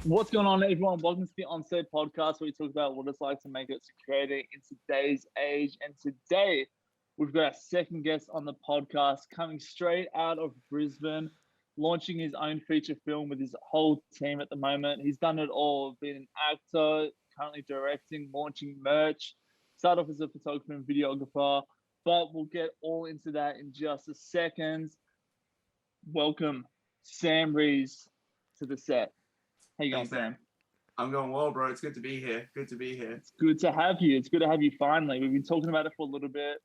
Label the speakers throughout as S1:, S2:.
S1: What's going on, everyone? Welcome to the ONSET podcast, where we talk about what it's like to make it as a creator in today's age. And today, we've got our second guest on the podcast coming straight out of Brisbane, launching his own feature film with his whole team at the moment. He's done it all, been an actor, currently directing, launching merch, started off as a photographer and videographer, but we'll get all into that in just a second. Welcome, Sam Rees, to the set. How you going,
S2: Thanks, man.
S1: Sam?
S2: I'm going well, bro. It's good to be here. Good to be here.
S1: It's good to have you. It's good to have you finally. We've been talking about it for a little bit,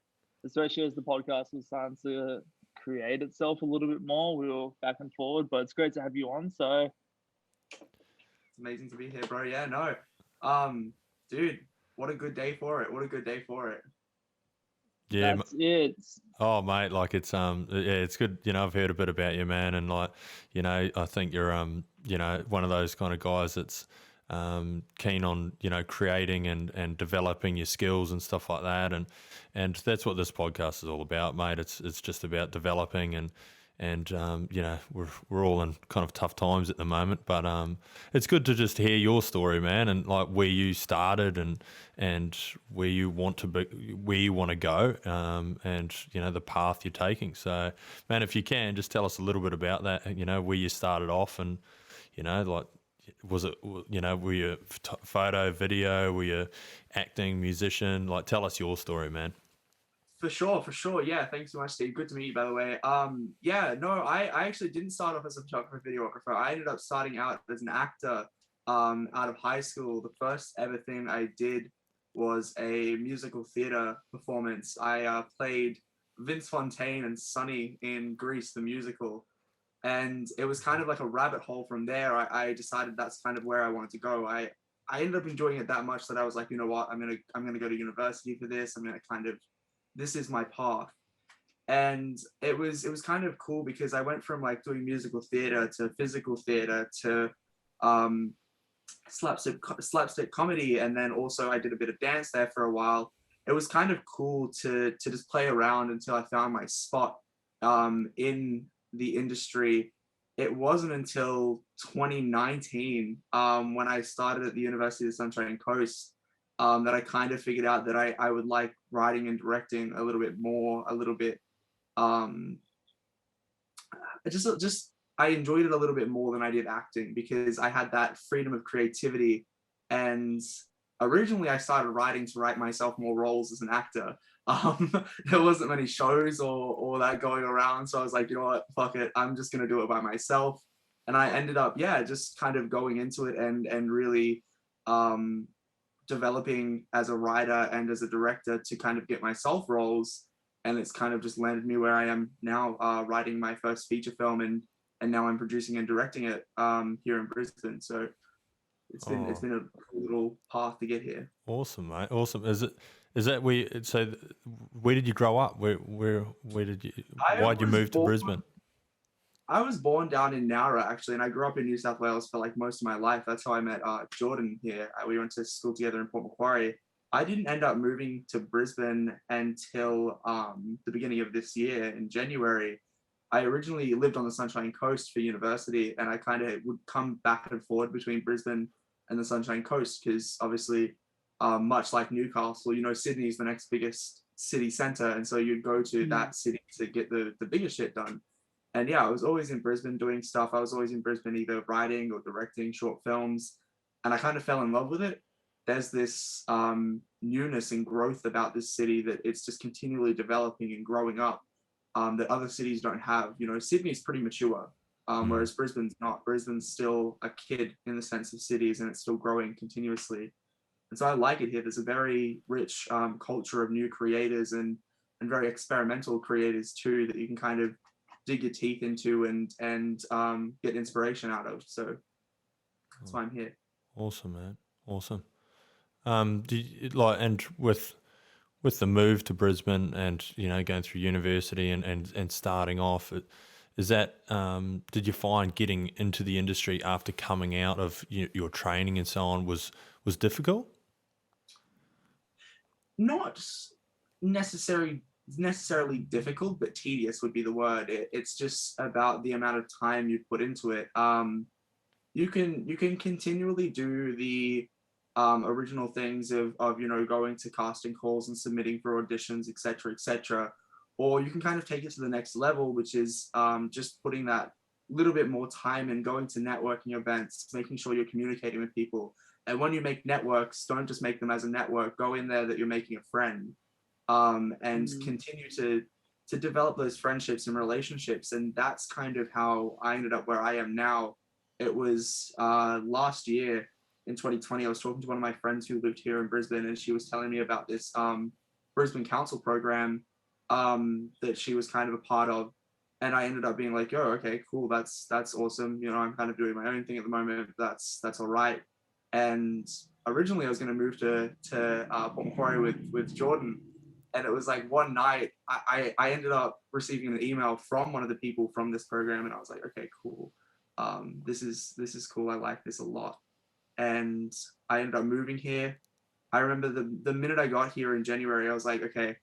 S1: especially as the podcast was starting to create itself a little bit more. We were back and forward, but it's great to have you on. So
S2: It's amazing to be here, bro. Yeah, no. Dude, what a good day for it. What a good day for it.
S3: Yeah.
S1: that's it.
S3: Oh, mate, like it's good. I've heard a bit about you, man, and I think you're one of those kind of guys that's keen on creating and developing your skills and stuff like that, and that's what this podcast is all about, mate. It's just about developing and we're all in kind of tough times at the moment, but it's good to just hear your story, man, and like where you started and where you want to be, where you want to go, and the path you're taking. So, man, if you can, just tell us a little bit about that. Where you started off, and like, was it were you photo, video, were you acting, musician? Like, tell us your story, man.
S2: For sure. Yeah, thanks so much, Steve. Good to meet you, by the way. I actually didn't start off as a photographer, videographer. I ended up starting out as an actor out of high school. The first ever thing I did was a musical theater performance. I played Vince Fontaine and Sonny in Grease, the musical. And it was kind of like a rabbit hole from there. I decided that's kind of where I wanted to go. I ended up enjoying it that much that I was like, you know what, I'm gonna go to university for this. This is my path. And it was kind of cool because I went from like doing musical theater to physical theater to slapstick comedy, and then also I did a bit of dance there for a while. It was kind of cool to just play around until I found my spot in the industry. It wasn't until 2019 when I started at the University of the Sunshine Coast that I kind of figured out that I would like writing and directing a little bit more, a little bit. I enjoyed it a little bit more than I did acting because I had that freedom of creativity. And originally I started writing to write myself more roles as an actor. There wasn't many shows or that going around. So I was like, you know what, fuck it. I'm just going to do it by myself. And I ended up, just kind of going into it and really, developing as a writer and as a director to kind of get myself roles, and it's kind of just landed me where I am now, writing my first feature film, and now I'm producing and directing it here in Brisbane. So it's been a cool little path to get here.
S3: Awesome, mate. Awesome. Where did you grow up? Why'd you move to Brisbane?
S2: I was born down in Nowra, actually, and I grew up in New South Wales for like most of my life. That's how I met Jordan here. We went to school together in Port Macquarie. I didn't end up moving to Brisbane until the beginning of this year in January. I originally lived on the Sunshine Coast for university, and I kind of would come back and forward between Brisbane and the Sunshine Coast because obviously, much like Newcastle, Sydney is the next biggest city centre, and so you'd go to that city to get the biggest shit done. And I was always in Brisbane doing stuff. I was always in Brisbane either writing or directing short films. And I kind of fell in love with it. There's this newness and growth about this city that it's just continually developing and growing up that other cities don't have. Sydney's pretty mature, whereas Brisbane's not. Brisbane's still a kid in the sense of cities, and it's still growing continuously. And so I like it here. There's a very rich culture of new creators and very experimental creators too that you can kind of dig your teeth into and get inspiration out of. So that's why I'm here.
S3: Awesome, man. Awesome. And with the move to Brisbane and going through university and starting off, is that did you find getting into the industry after coming out of your training and so on was difficult?
S2: Not necessarily difficult, but tedious would be the word. It's just about the amount of time you put into it. you can continually do the original things of going to casting calls and submitting for auditions, etc., or you can kind of take it to the next level, which is just putting that little bit more time and going to networking events, making sure you're communicating with people. And when you make networks, don't just make them as a network. Go in there that you're making a friend, and continue to develop those friendships and relationships. And that's kind of how I ended up where I am now. It was last year in 2020, I was talking to one of my friends who lived here in Brisbane, and she was telling me about this Brisbane Council program that she was kind of a part of. And I ended up being like, oh, okay, cool. That's awesome. I'm kind of doing my own thing at the moment. That's all right. And originally I was going to move to Port Macquarie with Jordan. And it was like one night I ended up receiving an email from one of the people from this program. And I was like, okay, cool. This is cool. I like this a lot. And I ended up moving here. I remember the minute I got here in January, I was like, okay,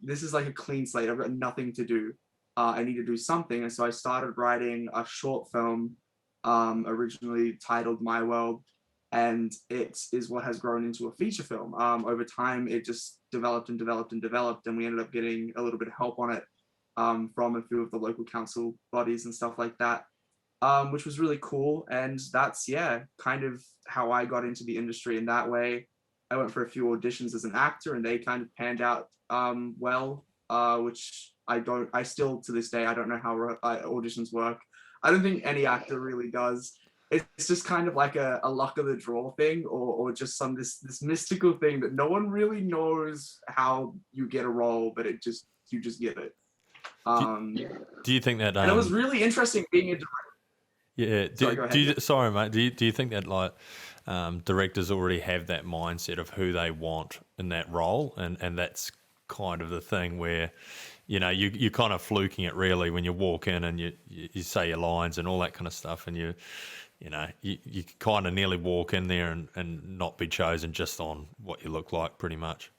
S2: this is like a clean slate. I've got nothing to do. I need to do something. And so I started writing a short film, originally titled My World. And it is what has grown into a feature film. Over time, it just developed and developed and developed. And we ended up getting a little bit of help on it from a few of the local council bodies and stuff like that, which was really cool. And that's, kind of how I got into the industry in that way. I went for a few auditions as an actor, and they kind of panned out well, which I still to this day, I don't know how auditions work. I don't think any actor really does. It's just kind of like a luck of the draw thing, or just this mystical thing that no one really knows how you get a role, but you just get it.
S3: Do you think that?
S2: And it was really interesting being a director.
S3: Yeah. Sorry, mate. Do you think that like directors already have that mindset of who they want in that role, and that's kind of the thing where you're kind of fluking it really when you walk in and you say your lines and all that kind of stuff, and you kind of nearly walk in there and not be chosen just on what you look like, pretty much.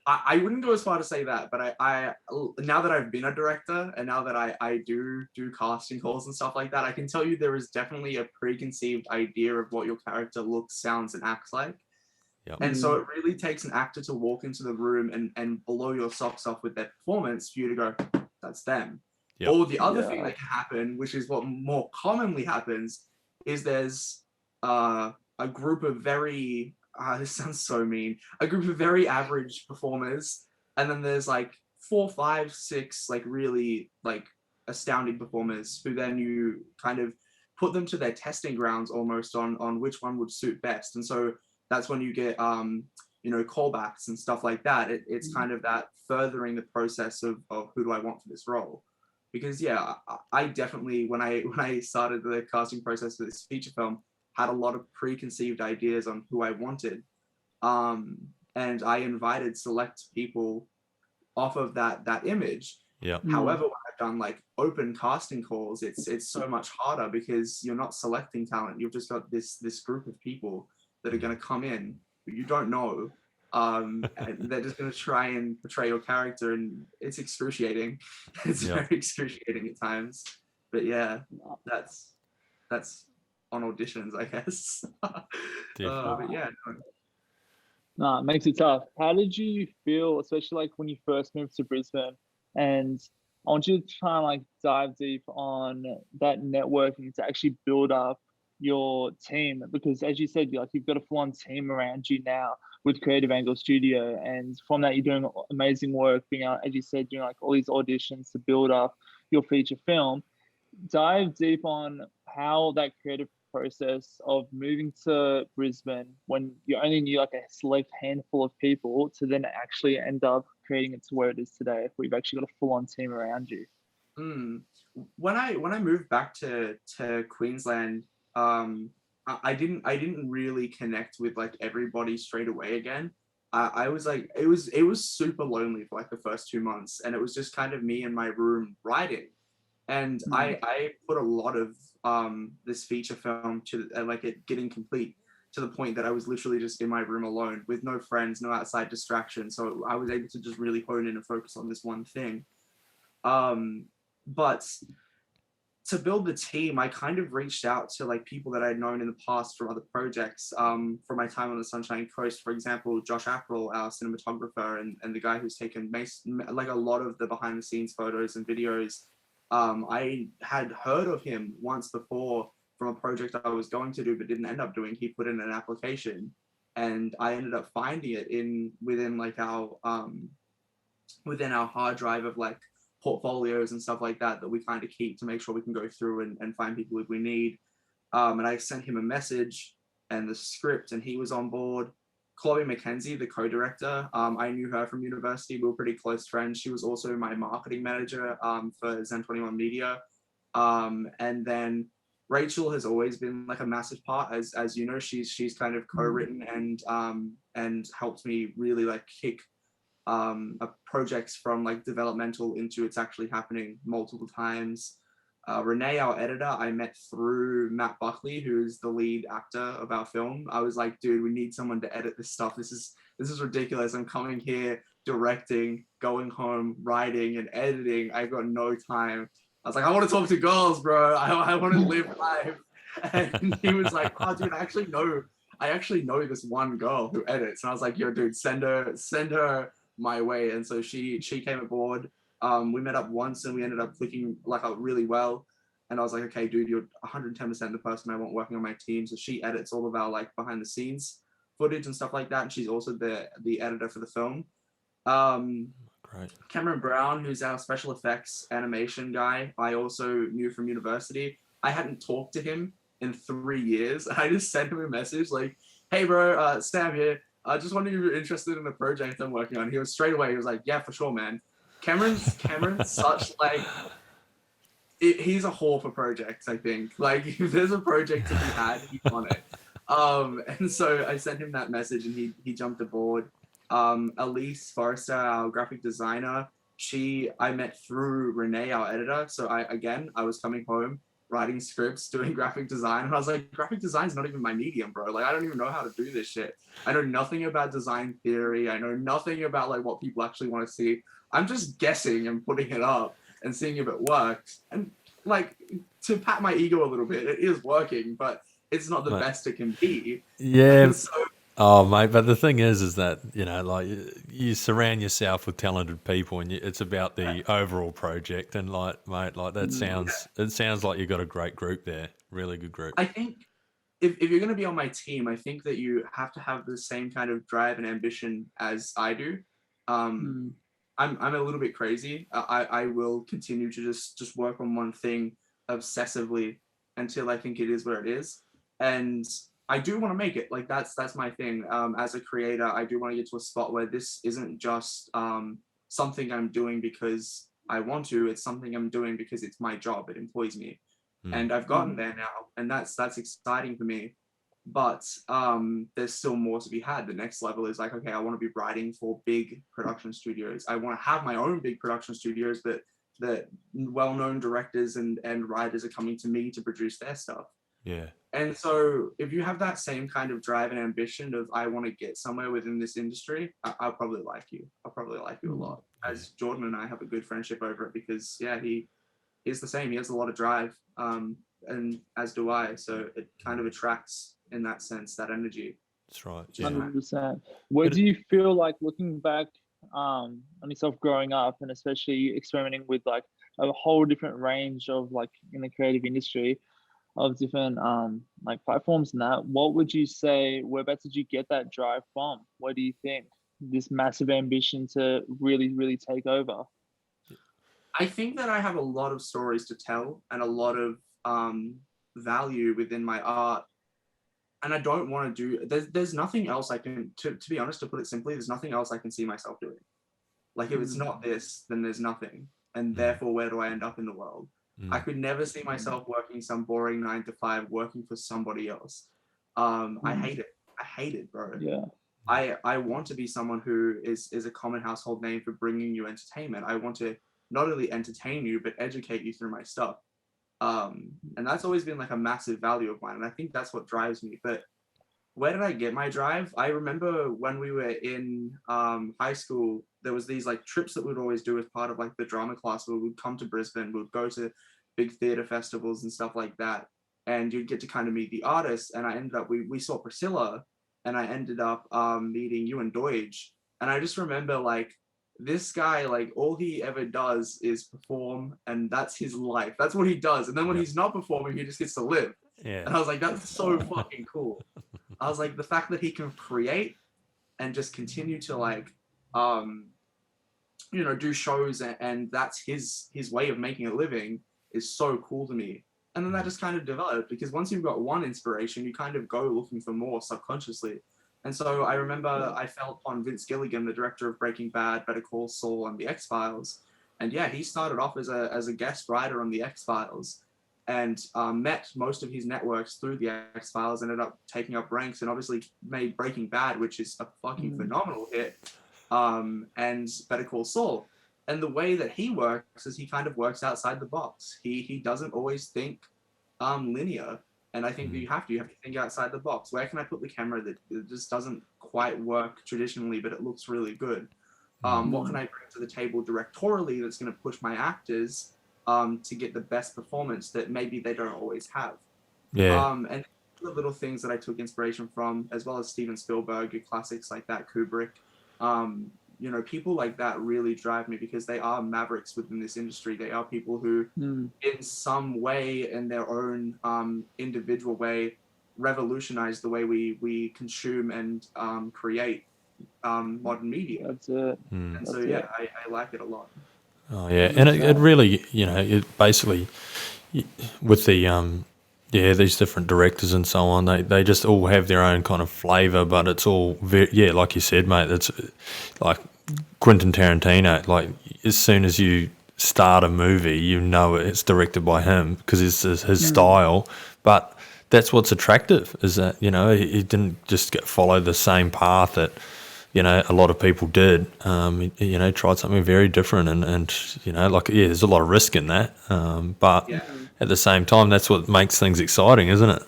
S2: I wouldn't go as far to say that, but I now that I've been a director and now that I do casting calls and stuff like that, I can tell you there is definitely a preconceived idea of what your character looks, sounds, and acts like. Yep. And so it really takes an actor to walk into the room and blow your socks off with their performance for you to go, that's them. Yep. Or the other thing that can happen, which is what more commonly happens, is there's a group of very this sounds so mean. A group of very average performers, and then there's like 4, 5, 6 like really like astounding performers who then you kind of put them to their testing grounds almost on which one would suit best. And so that's when you get callbacks and stuff like that. It's kind of that furthering the process of who do I want for this role. Because I definitely when I started the casting process for this feature film, had a lot of preconceived ideas on who I wanted. And I invited select people off of that image.
S3: Yeah.
S2: However, when I've done like open casting calls, it's so much harder because you're not selecting talent. You've just got this group of people that are going to come in who you don't know. And they're just going to try and portray your character, and it's excruciating. It's very excruciating at times. But that's on auditions, I guess. But
S1: No, it makes it tough. How did you feel, especially like when you first moved to Brisbane? And I want you to try and like dive deep on that networking to actually build up your team, because as you said, you've got a full-on team around you now with Creative Angle Studio, and from that you're doing amazing work, being out, as you said, doing like all these auditions to build up your feature film. Dive deep on how that creative process of moving to Brisbane when you only knew like a select handful of people to then actually end up creating it to where it is today, where you've actually got a full-on team around you.
S2: When I moved back to Queensland, I didn't really connect with like everybody straight away again. I was like, it was super lonely for like the first 2 months, and it was just kind of me in my room writing. And I put a lot of this feature film to like it getting complete to the point that I was literally just in my room alone with no friends, no outside distraction. So I was able to just really hone in and focus on this one thing. But to build the team, I kind of reached out to like people that I'd known in the past from other projects, from my time on the Sunshine Coast. For example, Josh April, our cinematographer, and the guy who's taken like a lot of the behind the scenes photos and videos. I had heard of him once before from a project I was going to do but didn't end up doing. He put in an application, and I ended up finding it within our hard drive of like portfolios and stuff like that we kind of keep to make sure we can go through and find people if we need. And I sent him a message and the script, and he was on board. Chloe McKenzie, the co-director, I knew her from university. We were pretty close friends. She was also my marketing manager for Zen21 Media. And then Rachel has always been like a massive part, as you know. She's kind of co-written and helped me really like kick projects from like developmental into it's actually happening multiple times. Renee, our editor, I met through Matt Buckley, who's the lead actor of our film. I was like, dude, we need someone to edit this stuff. This is ridiculous. I'm coming here, directing, going home, writing, and editing. I've got no time. I was like, I want to talk to girls, bro. I want to live life. And he was like, oh, dude, I actually know this one girl who edits. And I was like, yo, dude, send her my way. And so she came aboard. We met up once and we ended up clicking like really well. And I was like, okay, dude, you're 110% the person I want working on my team. So she edits all of our like behind the scenes footage and stuff like that. And she's also the editor for the film.
S3: Great.
S2: Cameron Brown, who's our special effects animation guy, I also knew from university. I hadn't talked to him in 3 years. I just sent him a message like, hey bro, Sam here. I just wondered if you're interested in a project I'm working on. He was straight away, he was like, yeah, for sure, man. Cameron's such like, he's a whore for projects, I think. Like if there's a project to be had, he's on it. And so I sent him that message and he jumped aboard. Elise Forrester, our graphic designer, I met through Renee, our editor. So I was coming home, writing scripts, doing graphic design. And I was like, graphic design is not even my medium, bro. Like, I don't even know how to do this shit. I know nothing about design theory. I know nothing about like what people actually want to see. I'm just guessing and putting it up and seeing if it works. And like, to pat my ego a little bit, it is working, but it's not the best it can be.
S3: Yeah.
S2: So,
S3: oh, mate, but the thing is that, you know, like you surround yourself with talented people and it's about the overall project. And like, mate, like it sounds like you've got a great group there. Really good group.
S2: I think if you're going to be on my team, I think that you have to have the same kind of drive and ambition as I do. I'm a little bit crazy. I will continue to just work on one thing obsessively until I think it is where it is. And I do want to make it. Like that's my thing. As a creator, I do want to get to a spot where this isn't just something I'm doing because I want to. It's something I'm doing because it's my job. It employs me, and I've gotten there now, and that's exciting for me. But there's still more to be had. The next level is like, okay, I want to be writing for big production studios. I want to have my own big production studios that well-known directors and writers are coming to me to produce their stuff.
S3: Yeah.
S2: And so if you have that same kind of drive and ambition of I want to get somewhere within this industry, I'll probably like you. I'll probably like you a lot. As Jordan and I have a good friendship over it because he's the same. He has a lot of drive, and as do I. So it kind of attracts in that sense, that energy.
S3: That's right. Yeah.
S1: 100%. Where do you feel like looking back on yourself growing up and especially experimenting with like a whole different range of like in the creative industry of different like platforms and that, what would you say, whereabouts did you get that drive from? Where do you think this massive ambition to really, really take over?
S2: I think that I have a lot of stories to tell and a lot of value within my art. And I don't want to do, there's nothing else I can, to be honest, to put it simply, there's nothing else I can see myself doing. Like if it's not this, then there's nothing. And therefore, where do I end up in the world? I could never see myself working some boring 9-to-5, working for somebody else. I hate it. I hate it, bro.
S1: Yeah.
S2: I want to be someone who is a common household name for bringing you entertainment. I want to not only entertain you, but educate you through my stuff. And that's always been like a massive value of mine. And I think that's what drives me. But where did I get my drive? I remember when we were in high school, there was these like trips that we'd always do as part of like the drama class where we'd come to Brisbane, we'd go to big theater festivals and stuff like that. And you'd get to kind of meet the artists. And I ended up, we saw Priscilla, and I ended up meeting you and Deutsch. And I just remember like, this guy, like all he ever does is perform, and that's his life. That's what he does. And then when he's not performing, he just gets to live.
S3: Yeah.
S2: And I was like, that's so fucking cool. I was like, the fact that he can create and just continue to like, do shows, and that's his way of making a living is so cool to me. And then that just kind of developed, because once you've got one inspiration, you kind of go looking for more subconsciously. And so I remember I fell upon Vince Gilligan, the director of Breaking Bad, Better Call Saul, and The X-Files. And yeah, he started off as a guest writer on The X-Files, and met most of his networks through The X-Files, ended up taking up ranks, and obviously made Breaking Bad, which is a fucking phenomenal hit, and Better Call Saul. And the way that he works is he kind of works outside the box. He doesn't always think linear. And I think that you have to think outside the box. Where can I put the camera that it just doesn't quite work traditionally, but it looks really good? What can I bring to the table directorially that's going to push my actors to get the best performance that maybe they don't always have?
S3: Yeah.
S2: And the little things that I took inspiration from, as well as Steven Spielberg, your classics like that, Kubrick. People like that really drive me, because they are mavericks within this industry. They are people who, in some way, in their own individual way, revolutionize the way we consume and create modern media.
S1: That's it.
S2: And so, yeah, I like it a lot.
S3: Oh, yeah. And it really, it basically, with the, these different directors and so on, they just all have their own kind of flavour, but it's all very, like you said, mate, it's like Quentin Tarantino. Like, as soon as you start a movie, you know it's directed by him, because it's his style. But that's what's attractive, is that, he didn't just follow the same path that, a lot of people did. He tried something very different, and there's a lot of risk in that. But at the same time, that's what makes things exciting, isn't it?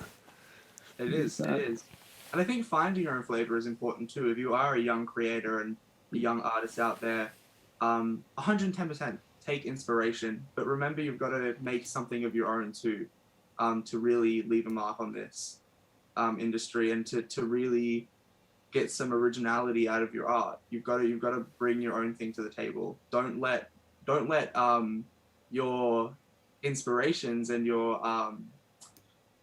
S2: It is. And I think finding your own flavor is important too. If you are a young creator and a young artist out there, 110% take inspiration, but remember you've got to make something of your own too, to really leave a mark on this industry, and to really get some originality out of your art. You've got to bring your own thing to the table. Don't let your inspirations and your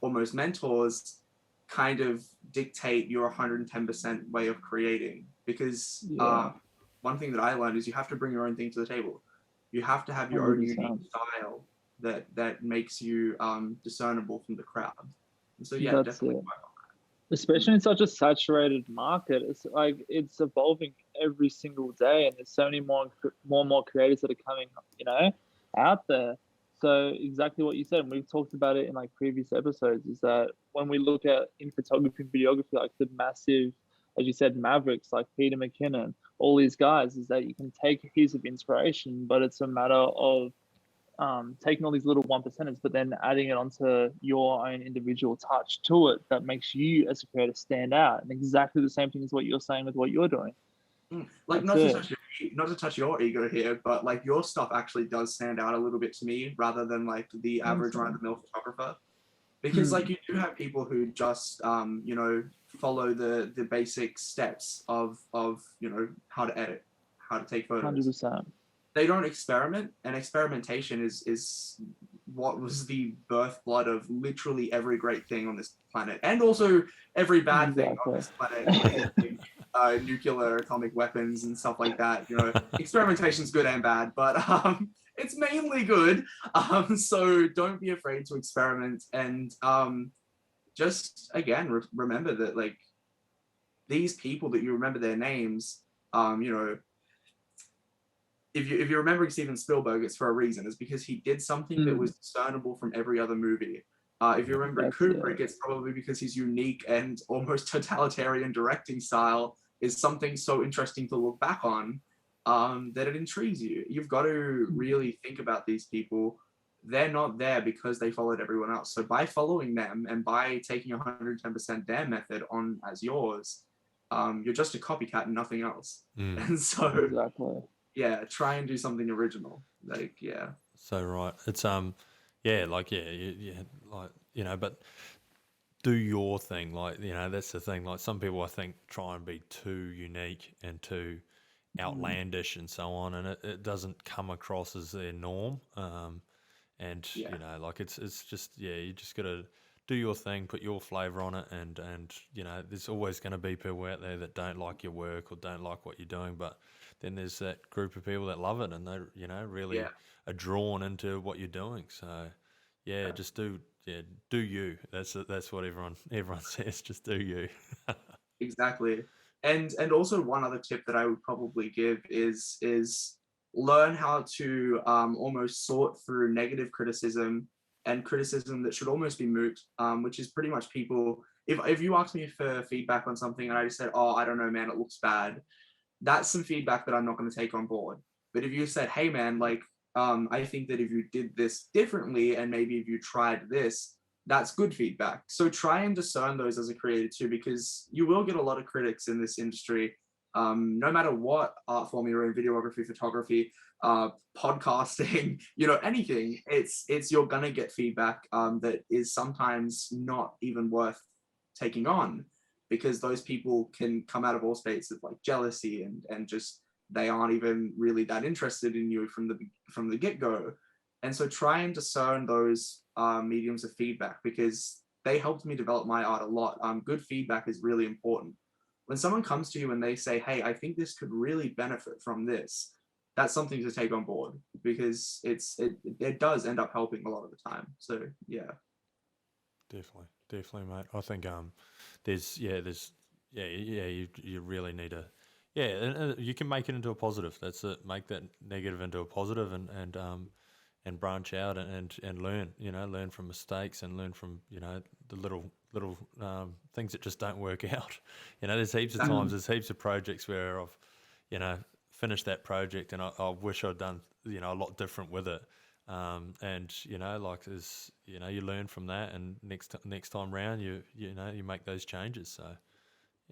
S2: almost mentors kind of dictate your 110% way of creating, because one thing that I learned is you have to bring your own thing to the table. You have to have your 100%. Own unique style that makes you discernible from the crowd. And so
S1: That's
S2: definitely.
S1: Especially in such a saturated market, it's like it's evolving every single day, and there's so many more and more creators that are coming, out there. So exactly what you said, and we've talked about it in like previous episodes, is that when we look at in photography and videography, like the massive, as you said, mavericks like Peter McKinnon, all these guys, is that you can take a piece of inspiration, but it's a matter of taking all these little 1%ers, but then adding it onto your own individual touch to it that makes you as a creator stand out. And exactly the same thing as what you're saying with what you're doing.
S2: Like, not to touch your ego here, but like your stuff actually does stand out a little bit to me, rather than like the average run-of-the-mill photographer. Because like you do have people who just follow the basic steps of how to edit, how to take photos.
S1: 100%.
S2: They don't experiment, and experimentation is what was the birthblood of literally every great thing on this planet, and also every bad thing on this planet, nuclear, atomic weapons, and stuff like that. Experimentation's good and bad, but it's mainly good. So don't be afraid to experiment, and just again remember that like these people that you remember their names, If you're remembering Steven Spielberg, it's for a reason. It's because he did something that was discernible from every other movie. If you remember Kubrick, it's probably because his unique and almost totalitarian directing style is something so interesting to look back on that it intrigues you. You've got to really think about these people. They're not there because they followed everyone else. So by following them and by taking 110% their method on as yours, you're just a copycat and nothing else. And so...
S1: Exactly.
S2: Yeah, try and do something original. So right.
S3: It's yeah, like like but do your thing. Like that's the thing. Like some people, I think, try and be too unique and too outlandish and so on, and it doesn't come across as their norm. And
S2: Yeah,
S3: like it's just you just gotta do your thing, put your flavor on it, and there's always going to be people out there that don't like your work or don't like what you're doing, but then there's that group of people that love it and they really
S2: yeah,
S3: are drawn into what you're doing. So yeah,
S2: yeah.
S3: just do you. That's what everyone says. Just do you.
S2: Exactly. And also one other tip that I would probably give is learn how to almost sort through negative criticism and criticism that should almost be moot, which is pretty much people. If you ask me for feedback on something and I just said, oh, I don't know, man, it looks bad, that's some feedback that I'm not going to take on board. But if you said, hey, man, like, I think that if you did this differently and maybe if you tried this, that's good feedback. So try and discern those as a creator too, because you will get a lot of critics in this industry. No matter what art form you're in, videography, photography, podcasting, anything, it's you're gonna get feedback that is sometimes not even worth taking on, because those people can come out of all states of like jealousy and just they aren't even really that interested in you from the get-go. And so try and discern those mediums of feedback, because they helped me develop my art a lot. Good feedback is really important. When someone comes to you and they say, hey, I think this could really benefit from this, that's something to take on board, because it does end up helping a lot of the time. So yeah.
S3: Definitely, mate. I think there's you really need to and you can make it into a positive. That's it. Make that negative into a positive, and branch out and learn. Learn from mistakes and learn from the little things that just don't work out. There's heaps of times, there's heaps of projects where I've finished that project and I wish I'd done a lot different with it. And like there's you learn from that, and next time round you make those changes. So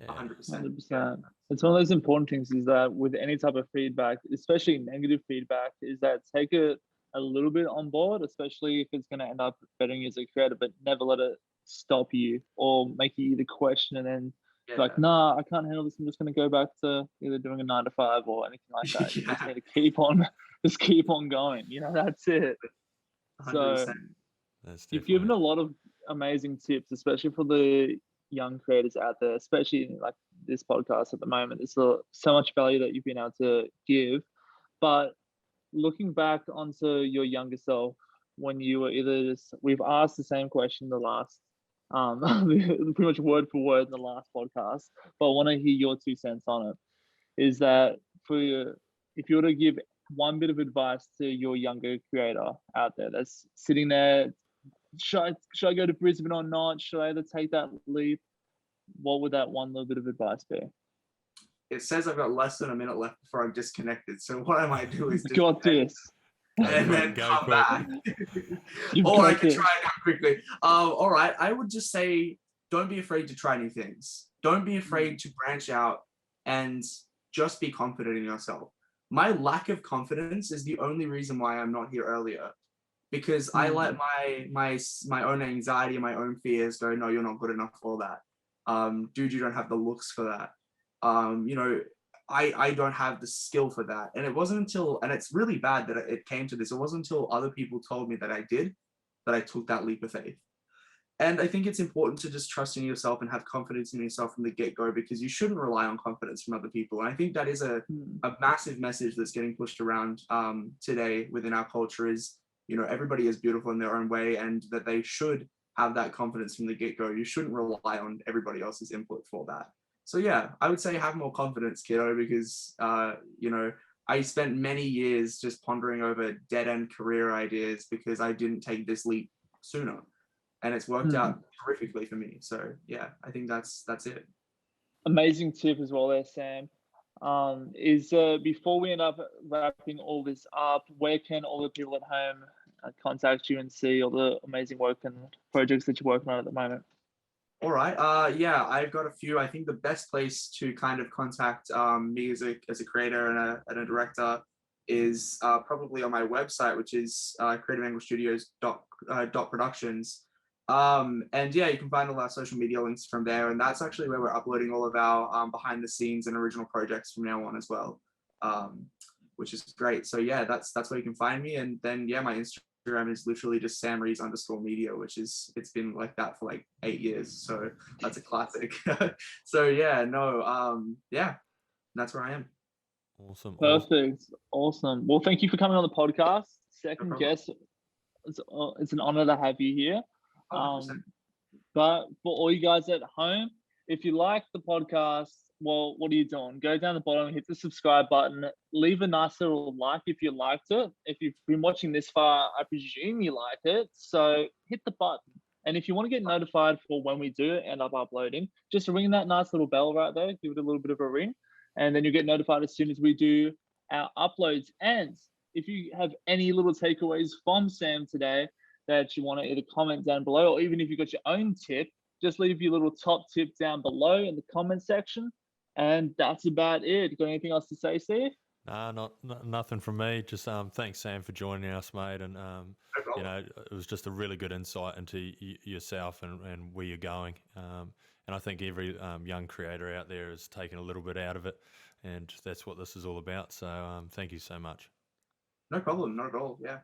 S3: yeah.
S2: 100%.
S1: 100%. It's one of those important things is that with any type of feedback, especially negative feedback, is that take it a little bit on board, especially if it's going to end up bettering you as a creator, but never let it stop you or make you either question and then like, nah, I can't handle this. I'm just going to go back to either doing a 9 to 5 or anything like that. You just need to keep on going. That's it.
S2: 100%.
S1: So you've given a lot of amazing tips, especially for the young creators out there, especially in like this podcast at the moment. There's so much value that you've been able to give. But looking back onto your younger self, when you were we've asked the same question the last, pretty much word for word in the last podcast, but I want to hear your 2 cents on it. Is that if you were to give one bit of advice to your younger creator out there that's sitting there, should I go to Brisbane or not? Should I either take that leap? What would that one little bit of advice be?
S2: It says I've got less than a minute left before I'm disconnected. So what I might do is
S1: got this.
S2: And then
S3: go
S2: come
S3: quick.
S2: back. Or I could try it out quickly. All right. I would just say, don't be afraid to try new things. Don't be afraid to branch out and just be confident in yourself. My lack of confidence is the only reason why I'm not here earlier, because I let my own anxiety and my own fears go, no, you're not good enough for that. Dude, you don't have the looks for that. I don't have the skill for that. And it wasn't until, and it's really bad that it came to this, it wasn't until other people told me that I did, that I took that leap of faith. And I think it's important to just trust in yourself and have confidence in yourself from the get-go, because you shouldn't rely on confidence from other people. And I think that is a massive message that's getting pushed around today within our culture is, everybody is beautiful in their own way, and that they should have that confidence from the get-go. You shouldn't rely on everybody else's input for that. So yeah, I would say have more confidence, kiddo, because, I spent many years just pondering over dead-end career ideas because I didn't take this leap sooner. And it's worked out terrifically for me. So yeah, I think that's it.
S1: Amazing tip as well there, Sam. Before we end up wrapping all this up, where can all the people at home contact you and see all the amazing work and projects that you're working on at the moment?
S2: All right. Yeah, I've got a few. I think the best place to kind of contact me as a creator and a director is probably on my website, which is creativeanglestudios.productions. And yeah, you can find all our social media links from there. And that's actually where we're uploading all of our behind the scenes and original projects from now on as well, which is great. So yeah, that's where you can find me. And then yeah, my Instagram is literally just Sam Rees _media, which is, it's been like that for like 8 years. So that's a classic. So yeah, no, yeah, that's where I am.
S3: Awesome.
S1: Perfect. Awesome. Well, thank you for coming on the podcast. Second
S2: problem.
S1: guest. It's an honor to have you here.
S2: 100%.
S1: But for all you guys at home, if you like the podcast, well, what are you doing? Go down the bottom, hit the subscribe button, leave a nice little like if you liked it. If you've been watching this far, I presume you like it. So hit the button. And if you want to get notified for when we do end up uploading, just ring that nice little bell right there, give it a little bit of a ring, and then you'll get notified as soon as we do our uploads. And if you have any little takeaways from Sam today that you want to either comment down below, or even if you've got your own tip, just leave your little top tip down below in the comment section. And that's about it. Got anything else to say, Steve?
S3: Nah, nothing from me. Just thanks, Sam, for joining us, mate. And you know, it was just a really good insight into yourself and where you're going. And I think every young creator out there is taking a little bit out of it, and that's what this is all about. So thank you so much.
S2: No problem, not at all. Yeah.